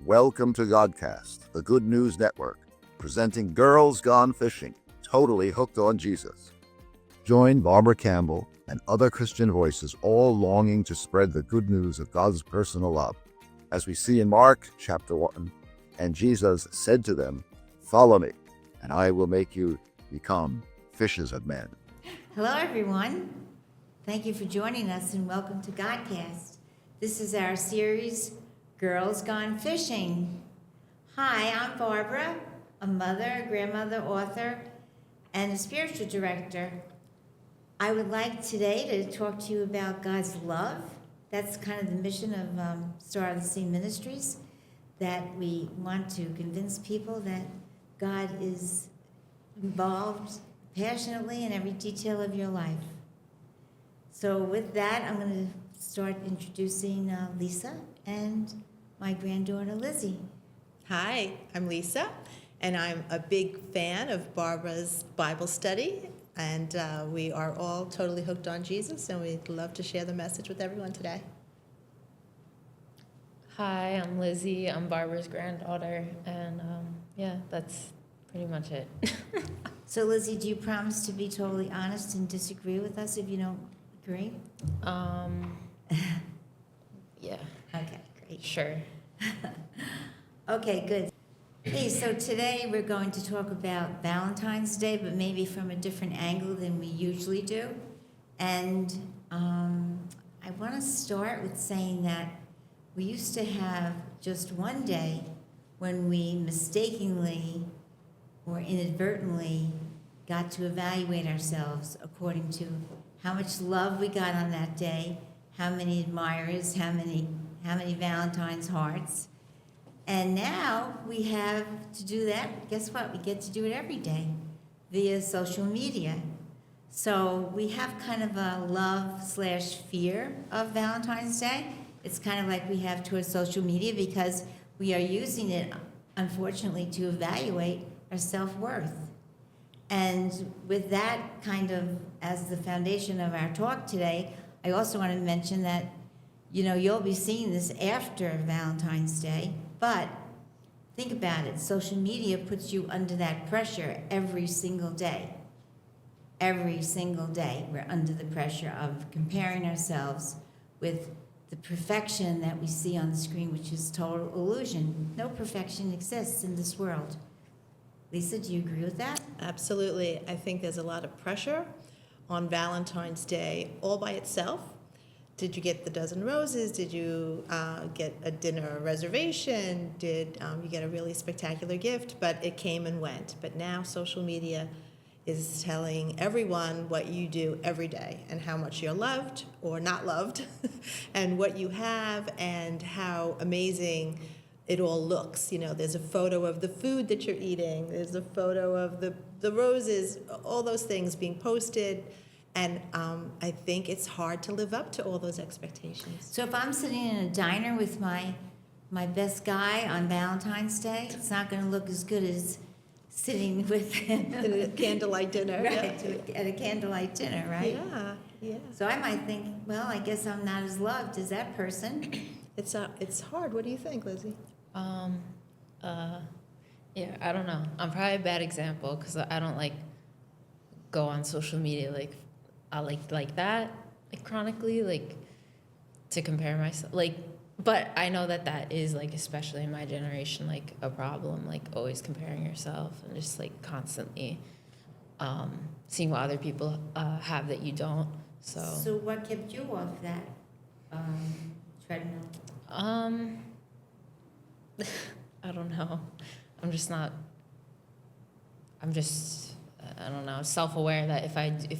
Welcome to Godcast, the Good News Network, presenting Girls Gone Fishing, totally hooked on Jesus. Join Barbara Campbell and other Christian voices, all longing to spread the good news of God's personal love. As we see in Mark chapter 1, and Jesus said to them, "Follow me, and I will make you become fishers of men." Hello, everyone. Thank you for joining us and welcome to Godcast. This is our series, Girls Gone Fishing. Hi, I'm Barbara, a mother, grandmother, author, and a spiritual director. I would like today to talk to you about God's love. That's kind of the mission of Star of the Sea Ministries, that we want to convince people that God is involved passionately in every detail of your life. So with that, I'm going to start introducing Lisa and my granddaughter, Lizzie. Hi, I'm Lisa, and I'm a big fan of Barbara's Bible study, and we are all totally hooked on Jesus, and we'd love to share the message with everyone today. Hi, I'm Lizzie. I'm Barbara's granddaughter, and that's pretty much it. So Lizzie, do you promise to be totally honest and disagree with us if you don't agree? Yeah, Okay, great. sure. Okay, good. Hey, so today we're going to talk about Valentine's Day, but maybe from a different angle than we usually do. And I want to start with saying that we used to have just one day when we mistakenly or inadvertently got to evaluate ourselves according to how much love we got on that day, how many admirers, how many Valentine's hearts. And now we have to do that. Guess what? We get to do it every day via social media. So we have kind of a love/fear of Valentine's Day. It's kind of like we have towards social media because we are using it, unfortunately, to evaluate our self-worth. And with that kind of as the foundation of our talk today, I also want to mention that, you'll be seeing this after Valentine's Day, but think about it. Social media puts you under that pressure every single day. Every single day, we're under the pressure of comparing ourselves with the perfection that we see on the screen, which is total illusion. No perfection exists in this world. Lisa, do you agree with that? Absolutely. I think there's a lot of pressure on Valentine's Day all by itself. Did you get the dozen roses? Did you get a dinner reservation? Did you get a really spectacular gift? But it came and went. But now social media is telling everyone what you do every day and how much you're loved or not loved and what you have and how amazing it all looks. There's a photo of the food that you're eating. There's a photo of the roses, all those things being posted. And I think it's hard to live up to all those expectations. So if I'm sitting in a diner with my best guy on Valentine's Day, it's not going to look as good as sitting with him At a candlelight dinner. right, at a candlelight dinner, right? Yeah. So I might think, well, I guess I'm not as loved as that person. It's hard. What do you think, Lizzie? Yeah, I don't know. I'm probably a bad example because I don't go on social media like that, chronically, to compare myself, but I know that is especially in my generation, a problem, always comparing yourself and just constantly seeing what other people have that you don't. So what kept you off that treadmill? I don't know. I'm just I don't know, self-aware that if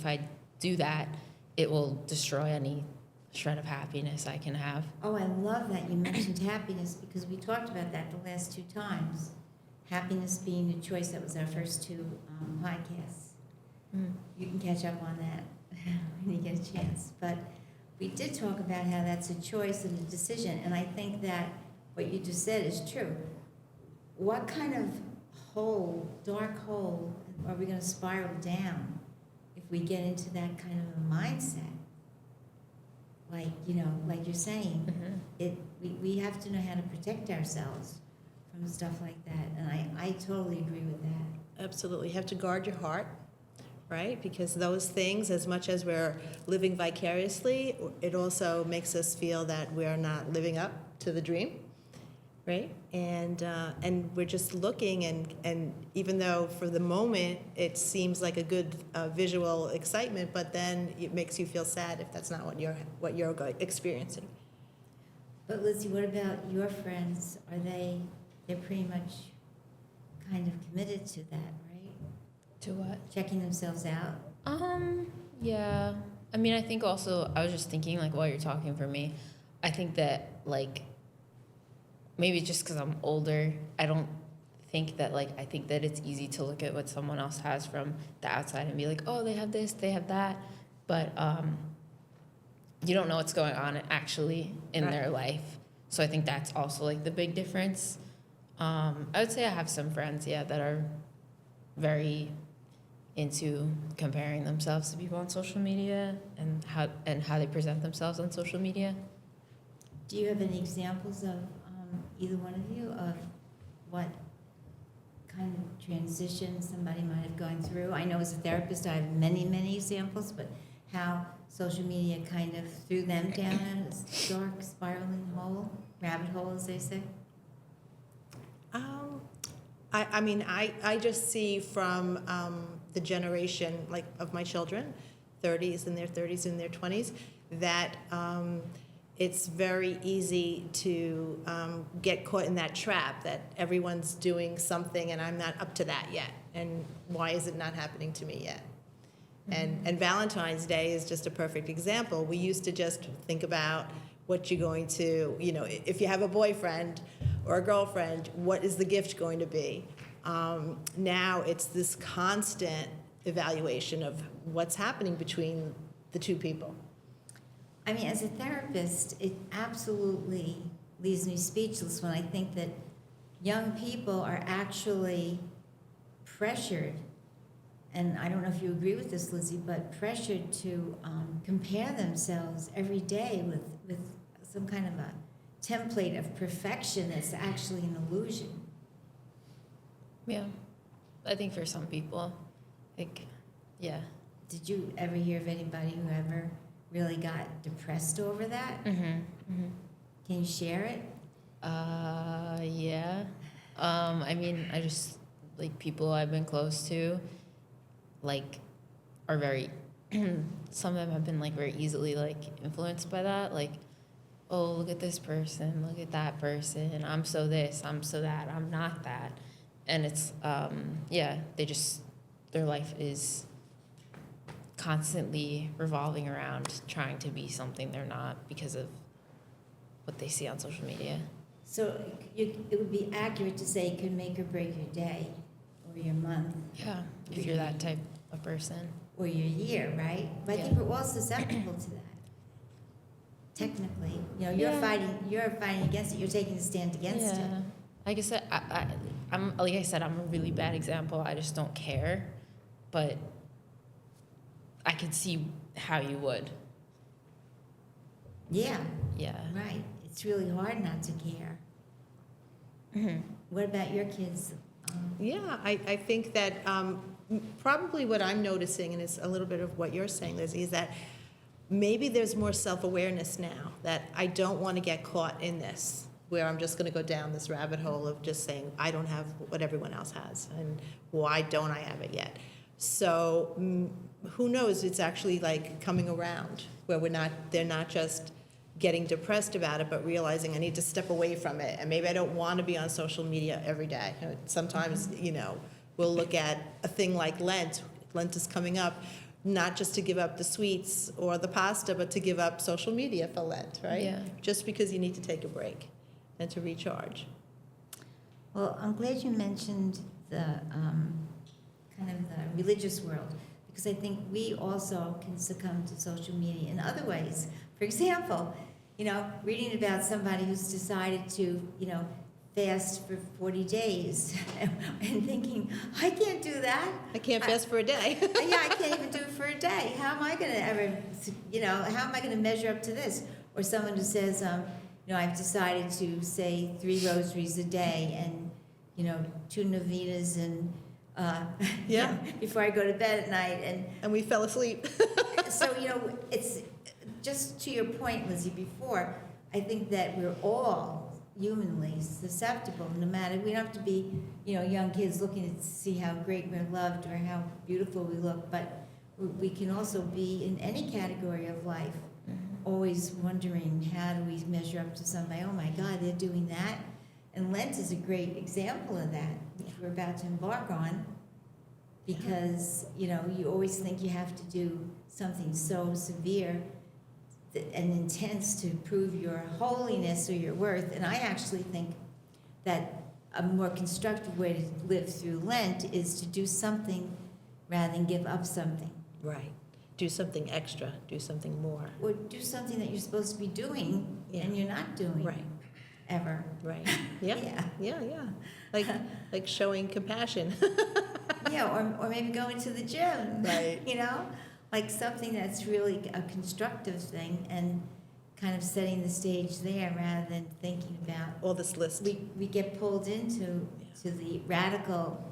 I do that, it will destroy any shred of happiness I can have. Oh, I love that you mentioned happiness because we talked about that the last two times. Happiness being a choice. That was our first two podcasts. You can catch up on that when you get a chance. But we did talk about how that's a choice and a decision, and I think that what you just said is true. What kind of dark hole, are we going to spiral down if we get into that kind of a mindset? Like you're saying, we have to know how to protect ourselves from stuff like that. And I totally agree with that. Absolutely. You have to guard your heart, right? Because those things, as much as we're living vicariously, it also makes us feel that we're not living up to the dream, right? And we're just looking, and even though for the moment it seems like a good visual excitement, but then it makes you feel sad if that's not what you're experiencing. But Lizzie, what about your friends? They're pretty much kind of committed to that, right? To what? Checking themselves out. Yeah. I mean, I think also, I was just thinking, like, while you're talking for me, I think that, like, maybe just because I'm older, I don't think that, like, I think that it's easy to look at what someone else has from the outside and be like, oh, they have this, they have that. But you don't know what's going on actually in Right. their life. So I think that's also, like, the big difference. I would say I have some friends, yeah, that are very into comparing themselves to people on social media and how they present themselves on social media. Do you have any examples of either one of you of what kind of transition somebody might have gone through? I know as a therapist I have many, many examples, but how social media kind of threw them down a dark spiraling hole, rabbit hole, as they say? I mean, I just see from the generation, like, of my children, 30s in their 30s and their 20s, that it's very easy to get caught in that trap that everyone's doing something and I'm not up to that yet. And why is it not happening to me yet? And Valentine's Day is just a perfect example. We used to just think about what you're going to, if you have a boyfriend or a girlfriend, what is the gift going to be? Now it's this constant evaluation of what's happening between the two people. I mean, as a therapist, it absolutely leaves me speechless when I think that young people are actually pressured, and I don't know if you agree with this, Lizzie, but pressured to compare themselves every day with some kind of a template of perfection that's actually an illusion. Yeah. I think for some people, like, yeah. Did you ever hear of anybody who ever really got depressed over that? Can you share it? Yeah. I mean, I just, like, people I've been close to, like, are very, some of them have been, like, very easily, like, influenced by that. Like, oh, look at this person, look at that person, I'm so this, I'm so that, I'm not that. And it's, yeah, their life is constantly revolving around trying to be something they're not because of what they see on social media. So it would be accurate to say it could make or break your day or your month. Yeah, if you're that type of person. Or your year, right? But I think we're all susceptible to that. Technically, you're Yeah. fighting against it. You're taking a stand against it. Like I said, I'm like I said, I'm a really bad example. I just don't care, but I could see how you would. Yeah, Yeah. right. It's really hard not to care. What about your kids? Yeah, I think that probably what I'm noticing, and it's a little bit of what you're saying, Lizzie, is that maybe there's more self-awareness now, that I don't want to get caught in this, where I'm just going to go down this rabbit hole of just saying, I don't have what everyone else has, and why don't I have it yet? So who knows, it's actually like coming around, where they're not just getting depressed about it, but realizing I need to step away from it, and maybe I don't want to be on social media every day. Sometimes, we'll look at a thing like Lent. Lent is coming up, not just to give up the sweets or the pasta, but to give up social media for Lent, right? Yeah. Just because you need to take a break and to recharge. Well, I'm glad you mentioned the kind of the religious world, because I think we also can succumb to social media in other ways. For example, reading about somebody who's decided to, fast for 40 days and thinking, I can't do that. I can't fast for a day. Yeah, I can't even do it for a day. How am I going to ever, how am I going to measure up to this? Or someone who says, I've decided to say 3 rosaries a day and, 2 novenas and, Yeah. before I go to bed at night. And we fell asleep. So, it's just to your point, Lizzie, before, I think that we're all humanly susceptible, no matter, we don't have to be, young kids looking to see how great we're loved or how beautiful we look, but we can also be in any category of life, always wondering, how do we measure up to somebody? Oh my God, they're doing that. And Lent is a great example of that, which we're about to embark on, because, you always think you have to do something so severe and intense to prove your holiness or your worth. And I actually think that a more constructive way to live through Lent is to do something rather than give up something. Right. Do something extra, do something more. Or do something that you're supposed to be doing and you're not doing. Right. Ever. Right. Yeah. Yeah. Yeah. Like showing compassion. Yeah, or maybe going to the gym. Right. Like something that's really a constructive thing and kind of setting the stage there rather than thinking about. All this list. We get pulled into to the radical,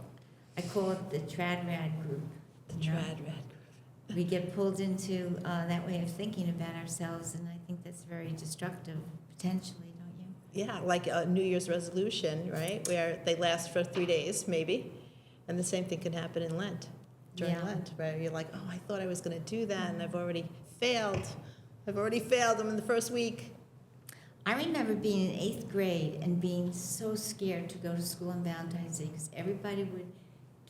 I call it the trad-rad group. The trad rad group. We get pulled into that way of thinking about ourselves, and I think that's very destructive, potentially, don't you? Yeah, like a New Year's resolution, right? Where they last for 3 days, maybe. And the same thing can happen in Lent, during Yeah. Lent, where you're like, oh, I thought I was going to do that, and I've already failed. I'm in the first week. I remember being in 8th grade and being so scared to go to school on Valentine's Day because everybody would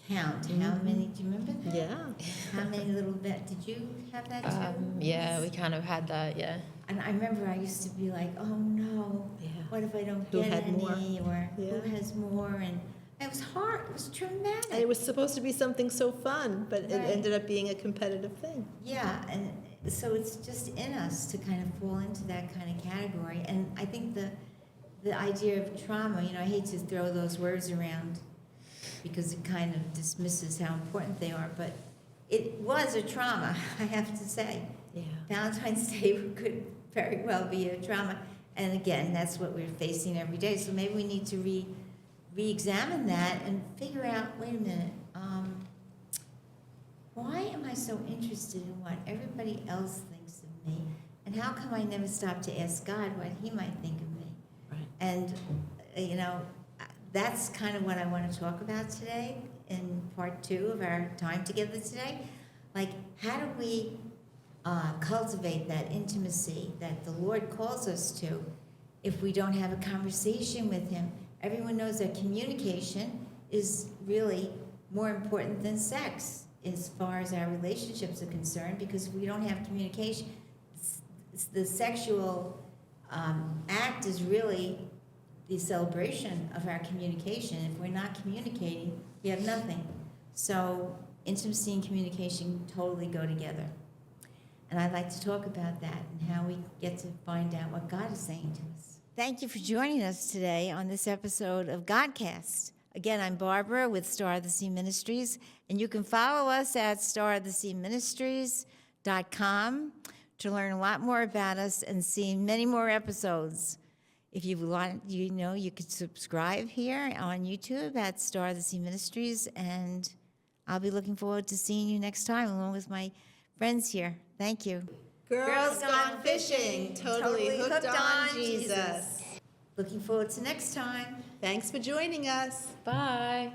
count how many. Do you remember that? Yeah. How many little bit? Did you have that too? Yeah, we kind of had that, yeah. And I remember I used to be like, oh no, Yeah. what if I don't Who get had any? more? Or Yeah. who has more? And it was hard. It was traumatic. And it was supposed to be something so fun, but it Right. ended up being a competitive thing. Yeah, and so it's just in us to kind of fall into that kind of category. And I think the idea of trauma, I hate to throw those words around because it kind of dismisses how important they are, but it was a trauma, I have to say. Yeah. Valentine's Day could very well be a trauma. And again, that's what we're facing every day. So maybe we need to re-examine that and figure out, wait a minute, why am I so interested in what everybody else thinks of me? And how come I never stop to ask God what he might think of me? Right. And, that's kind of what I want to talk about today in part 2 of our time together today. Like, how do we cultivate that intimacy that the Lord calls us to if we don't have a conversation with him? Everyone knows that communication is really more important than sex as far as our relationships are concerned, because if we don't have communication, the sexual act is really the celebration of our communication. If we're not communicating, we have nothing. So intimacy and communication totally go together. And I'd like to talk about that and how we get to find out what God is saying to us. Thank you for joining us today on this episode of Godcast. Again, I'm Barbara with Star of the Sea Ministries, and you can follow us at staroftheseaministries.com to learn a lot more about us and see many more episodes. If you want, you could subscribe here on YouTube at Star of the Sea Ministries, and I'll be looking forward to seeing you next time along with my friends here. Thank you. Girls Gone Fishing, totally hooked on Jesus. Looking forward to next time. Thanks for joining us. Bye.